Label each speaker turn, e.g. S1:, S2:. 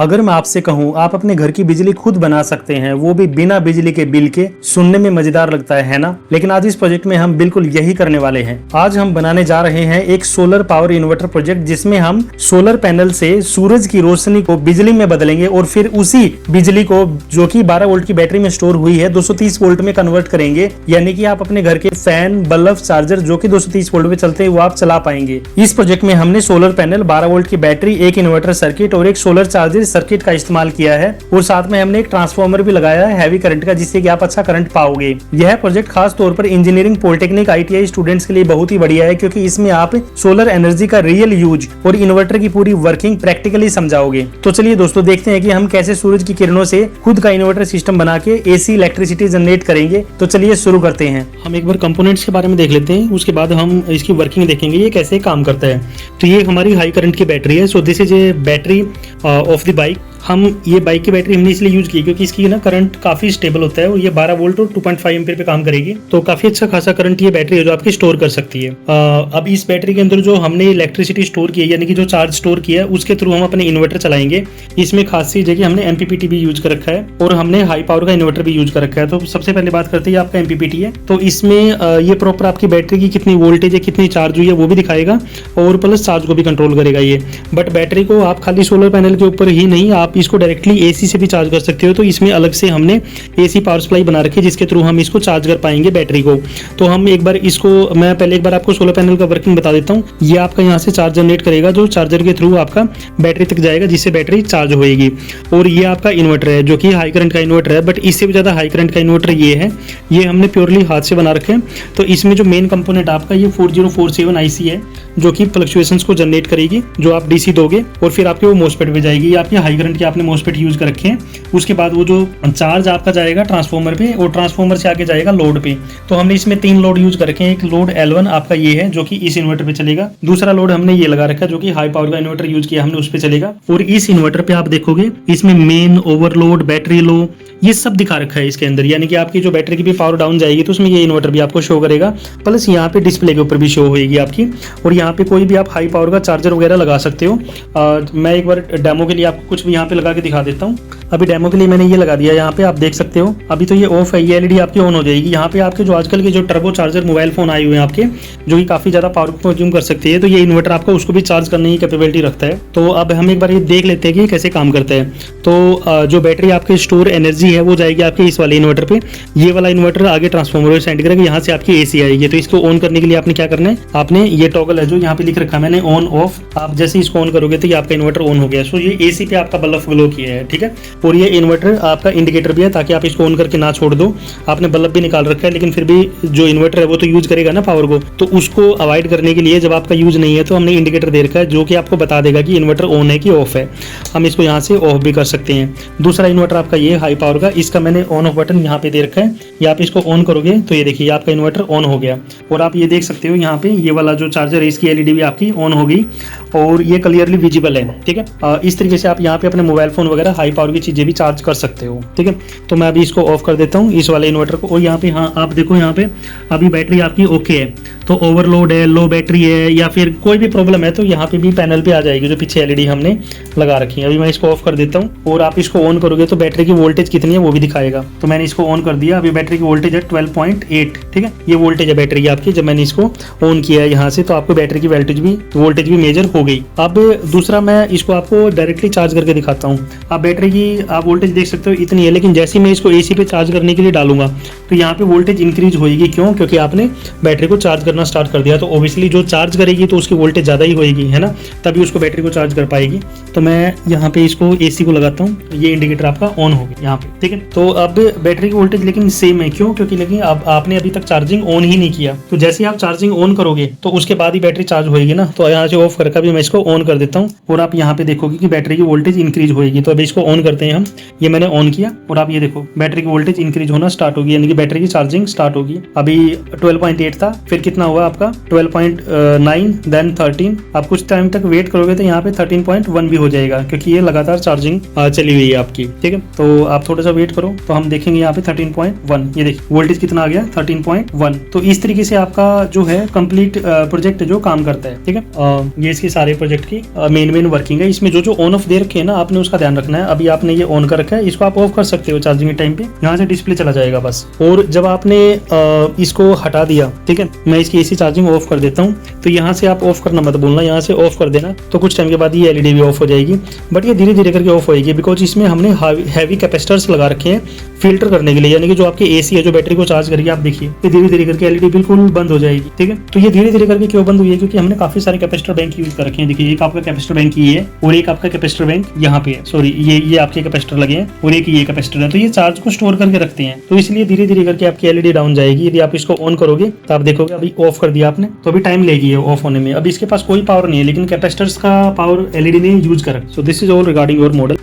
S1: अगर मैं आपसे कहूं आप अपने घर की बिजली खुद बना सकते हैं, वो भी बिना बिजली के बिल के, सुनने में मजेदार लगता है ना। लेकिन आज इस प्रोजेक्ट में हम बिल्कुल यही करने वाले हैं। आज हम बनाने जा रहे हैं एक सोलर पावर इन्वर्टर प्रोजेक्ट, जिसमें हम सोलर पैनल से सूरज की रोशनी को बिजली में बदलेंगे और फिर उसी बिजली को जो कि 12 वोल्ट की बैटरी में स्टोर हुई है 230 वोल्ट में कन्वर्ट करेंगे। यानी कि आप अपने घर के फैन, बल्ब, चार्जर जो कि 230 वोल्ट पे चलते हैं वो आप चला पाएंगे। इस प्रोजेक्ट में हमने सोलर पैनल, 12 वोल्ट की बैटरी, एक इन्वर्टर सर्किट और एक सोलर चार्जर सर्किट का इस्तेमाल किया है और साथ में हमने एक ट्रांसफार्मर भी लगाया है हैवी करंट का, जिससे कि आप अच्छा करंट पाओगे। यह प्रोजेक्ट खास तौर पर इंजीनियरिंग, पॉलिटेक्निक, ITI स्टूडेंट्स के लिए बहुत ही बढ़िया है, क्योंकि इसमें आप सोलर एनर्जी का रियल यूज और इन्वर्टर की पूरी वर्किंग प्रैक्टिकली समझाओगे। तो चलिए दोस्तों देखते हैं कि हम कैसे सूरज की किरणों से खुद का इन्वर्टर सिस्टम बना के AC इलेक्ट्रिसिटी जनरेट करेंगे। तो चलिए शुरू करते हैं। हम एक बार कंपोनेंट्स के बारे में देख लेते हैं, उसके बाद हम इसकी वर्किंग देखेंगे ये कैसे काम करता है। तो ये हमारी हाई करंट की बैटरी है। So this is a battery of the bike. हम ये बाइक की बैटरी हमने इसलिए यूज की क्योंकि इसकी ना करंट काफी स्टेबल होता है और ये 12 वोल्ट और 2.5 एम्पीयर पे काम करेगी। तो काफी अच्छा खासा करंट ये बैटरी है जो आपकी स्टोर कर सकती है। अब इस बैटरी के अंदर जो हमने इलेक्ट्रिसिटी स्टोर की है, यानी कि जो चार्ज स्टोर किया है, उसके थ्रू हम अपने इन्वर्टर चलाएंगे। इसमें खास चीज है कि हमने MPPT भी यूज कर रखा है और हमने हाई पावर का इन्वर्टर भी यूज कर रखा है। तो सबसे पहले बात करते हैं आपका MPPT है। तो इसमें ये प्रॉपर आपकी बैटरी की कितनी वोल्टेज है, कितनी चार्ज हुई है वो भी दिखाएगा और प्लस चार्ज को भी कंट्रोल करेगा ये। बट बैटरी को आप खाली सोलर पैनल के ऊपर ही नहीं, आप इसको डायरेक्टली AC से भी चार्ज कर सकते हो। तो इसमें अलग से हमने AC पावर सप्लाई बना रखी है जिसके थ्रू हम इसको चार्ज कर पाएंगे बैटरी को। तो हम एक बार इसको, मैं पहले एक बार आपको सोलर पैनल का वर्किंग बता देता हूँ। ये आपका यहाँ से चार्ज जनरेट करेगा जो चार्जर के थ्रू आपका बैटरी तक जाएगा, जिससे बैटरी चार्ज होएगी। और ये आपका इन्वर्टर है जो कि हाई करंट का इन्वर्टर है, बट इससे भी ज्यादा हाई करंट का इन्वर्टर ये है। ये हमने प्योरली हाथ से बना रखे हैं। तो इसमें जो मेन कंपोनेंट आपका ये 4047 IC है जो कि फ्लक्चुएशंस को जनरेट करेगी, जो आप DC दोगे और फिर आपके वो मोसफेट पे जाएगी। आपके हाई करंट के आपने मोसफेट यूज कर रखे हैं। उसके बाद वो जो चार्ज आपका जाएगा ट्रांसफार्मर पे और ट्रांसफार्मर से आगे जाएगा लोड पे। तो हमने इसमें 3 लोड यूज कर रखे हैं। एक लोड L1 आपका ये है जो कि इस इन्वर्टर पे चलेगा। दूसरा लोड हमने ये लगा रखा है जो कि हाई पावर का इन्वर्टर यूज किया हमने, उस पे चलेगा। और इस इन्वर्टर पे आप देखोगे इसमें मेन, ओवरलोड, बैटरी लो, ये सब दिखा रखा है इसके अंदर। यानी कि आपकी जो बैटरी की भी पावर डाउन जाएगी तो उसमें ये इन्वर्टर भी आपको शो करेगा, प्लस यहाँ पे डिस्प्ले के ऊपर भी शो होगी आपकी। और यहाँ पे कोई भी आप हाई पावर का चार्जर वगैरह लगा सकते हो। मैं एक बार डेमो के लिए आपको कुछ भी यहाँ पे लगा के दिखा देता हूँ। अभी डेमो के लिए मैंने ये लगा दिया, यहाँ पे आप देख सकते हो। अभी तो ये ऑफ है, ये LED आपकी ऑन हो जाएगी। यहाँ पे आपके जो आजकल के जो टर्बो चार्जर मोबाइल फोन आए हुए हैं आपके, जो कि काफी ज्यादा पावर कंज्यूम कर सकते हैं, तो ये इन्वर्टर आपको उसको भी चार्ज करने की कैपेबिलिटी रखता है। तो अब हम एक बार ये देख लेते हैं कि कैसे काम करता है। तो जो बैटरी आपके स्टोर एनर्जी है वो जाएगी आपके इस वाले इन्वर्टर पे। ये वाला इन्वर्टर आगे ट्रांसफार्मर में सेंड करेगा, यहाँ से आपकी AC आएगी। तो इसको ऑन करने के लिए आपने क्या करना है, आपने ये टॉगल है जो यहाँ पे लिख रखा है मैंने, ऑन ऑफ। आप जैसे इसको ऑन करोगे तो ये आपका इन्वर्टर ऑन हो गया। सो ये AC पे आपका बल्ब ग्लो किया है, ठीक है। और ये इन्वर्टर आपका इंडिकेटर भी है ताकि आप इसको ऑन करके ना छोड़ दो। आपने बल्ब भी निकाल रखा है, लेकिन फिर भी जो इन्वर्टर है वो तो यूज करेगा ना पावर को। तो उसको अवॉइड करने के लिए जब आपका यूज नहीं है तो हमने इंडिकेटर दे रखा है जो कि आपको बता देगा कि इन्वर्टर ऑन है कि ऑफ है। हम इसको यहाँ से ऑफ भी कर सकते हैं। दूसरा इन्वर्टर आपका ये हाई पावर का, इसका मैंने ऑन ऑफ बटन यहाँ पे दे रखा है। ये आप इसको ऑन करोगे तो ये देखिए आपका इन्वर्टर ऑन हो गया। और आप ये देख सकते हो यहाँ पे ये वाला जो चार्जर है इसकी LED भी आपकी ऑन हो गई और ये क्लियरली विजिबल है, ठीक है। इस तरीके से आप यहाँ पे अपने मोबाइल फोन वगैरह हाई पावर की चीजें भी चार्ज कर सकते हो, ठीक है। तो मैं अभी इसको ऑफ कर देता हूँ इस वाले इन्वर्टर को। और यहाँ पे हाँ आप देखो, यहाँ पे अभी बैटरी आपकी ओके है। तो ओवरलोड है, लो बैटरी है या फिर कोई भी प्रॉब्लम है तो यहाँ पे भी पैनल पे आ जाएगी जो पीछे LED हमने लगा रखी है। अभी मैं इसको ऑफ कर देता हूँ और आप इसको ऑन करोगे तो बैटरी की वोल्टेज कितनी है वो भी दिखाएगा। तो मैंने इसको ऑन कर दिया। अभी बैटरी की वोल्टेज है 12.8, ठीक है। ये वोल्टेज है बैटरी की आपकी। जब मैंने इसको ऑन किया है यहाँ से तो आपको बैटरी की वोल्टेज भी मेजर हो गई। अब दूसरा मैं इसको आपको डायरेक्टली चार्ज करके दिखाता हूँ। आप बैटरी की आप वोल्टेज देख सकते हो इतनी है, लेकिन जैसे मैं इसको AC पे चार्ज करने के लिए डालूंगा तो यहाँ पे वोल्टेज इंक्रीज होगी। क्यों? क्योंकि आपने बैटरी को चार्ज करना स्टार्ट कर दिया। तो ऑब्वियसली जो चार्ज करेगी तो उसकी वोल्टेज ज्यादा ही होगी, है ना, तभी उसको बैटरी को चार्ज कर पाएगी। तो मैं यहाँ पे इसको AC को लगाता हूँ, ये इंडिकेटर आपका ऑन हो गया यहाँ पे, ठीक है। तो अब बैटरी की वोल्टेज लेकिन सेम है। क्यों? क्योंकि लेकिन अब आपने अभी तक चार्जिंग ऑन ही नहीं किया। तो जैसे आप चार्जिंग ऑन करोगे तो उसके बाद ही बैटरी चार्ज होगी ना। तो यहाँ से ऑफ करके भी मैं इसको ऑन कर देता हूँ और आप यहाँ पे देखोगे कि बैटरी की वोल्टेज इंक्रीज होगी। तो अभी इसको ऑन करते हैं हैं हम। ये मैंने ऑन किया और आप ये देखो बैटरी की वोल्टेज इंक्रीज होना स्टार्ट होगी, यानी कि बैटरी की चार्जिंग स्टार्ट होगी। अभी 12.8 था, फिर कितना हुआ आपका 12.9, देन 13। आप कुछ टाइम तक वेट करोगे तो यहाँ पे 13.1 भी हो जाएगा, क्योंकि ये लगातार चार्जिंग चली हुई है आपकी, ठीक है। तो आप थोड़ा सा वेट करो तो हम देखेंगे यहाँ पे 13.1, ये देखिए वोल्टेज कितना आ गया 13.1। तो इस तरीके से आपका जो है कंप्लीट प्रोजेक्ट जो काम करता है, ठीक है। ये इसके सारे प्रोजेक्ट की मेन वर्किंग है। इसमें जो ऑन ऑफ दे रखे हैं ना, आपने उसका ध्यान रखना है। अभी आपने ये ऑन कर रखा है, इसको आप ऑफ कर सकते हो चार्जिंग के टाइम पे, यहाँ से डिस्प्ले चला जाएगा बस। और जब आपने इसको हटा दिया, ठीक है, मैं इसकी एसी चार्जिंग ऑफ कर देता हूँ, तो यहाँ से आप ऑफ करना मत बोलना, यहाँ से ऑफ कर देना, तो कुछ टाइम के बाद ये एलईडी भी ऑफ हो जाएगी। बट ये धीरे धीरे करके ऑफ होएगी, बिकॉज इसमें हमने हैवी कैपेसिटर्स लगा रखे हैं फिल्टर करने के लिए, यानी कि जो आपके एसी है जो बैटरी को चार्ज करेगी, आप देखिए ये धीरे धीरे करके एलईडी बिल्कुल बंद हो जाएगी, ठीक है। तो ये धीरे धीरे करके क्यों बंद हुई है, क्योंकि हमने काफी सारे कैपेसिटर बैंक यूज कर रखे हैं। देखिए एक आपका कैपेसिटर बैंक ये है और एक आपका कैपेसिटर बैंक यहाँ पे है, सॉरी ये आपके कैपेसिटर लगे हैं और एक ये कैपेसिटर है। तो ये चार्ज को स्टोर करके रखते हैं, तो इसलिए धीरे धीरे करके आपकी एलईडी डाउन जाएगी। यदि आप इसको ऑन करोगे तो आप देखोगे अभी ऑफ कर दिया आपने, तो अभी टाइम लेगी ऑफ होने में। अभी इसके पास कोई पावर नहीं है, लेकिन कैपेसिटर्स का पावर एलईडी ने यूज कर। So this is all regarding your model.